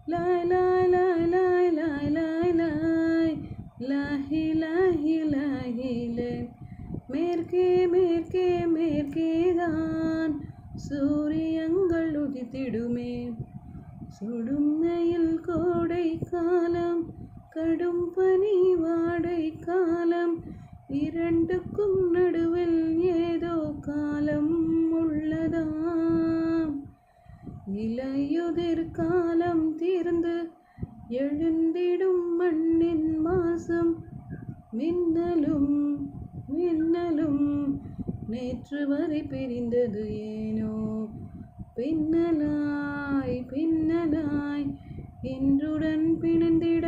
லாய் லாய் லாய் லாய் லாய் லாய் லாய் லாஹி லாஹி லாஹி லே. மேற்கே மேற்கே மேற்கேதான் சூரியங்கள் உதித்திடுமே. சுடும் வெயில் கோடை காலம், கடும் பனி வாடை காலம், இரண்டுக்கும் நடுவில் ஏதோ காலம் உள்ளதாம். இலையுதிர் காலம் தீர்ந்து எழுந்திடும் மண்ணின் மாசம், மின்னலும் மின்னலும் நேற்று வரை பிரிந்தது ஏனோ. பின்னலாய் பின்னலாய் இன்றுடன் பிணைந்திட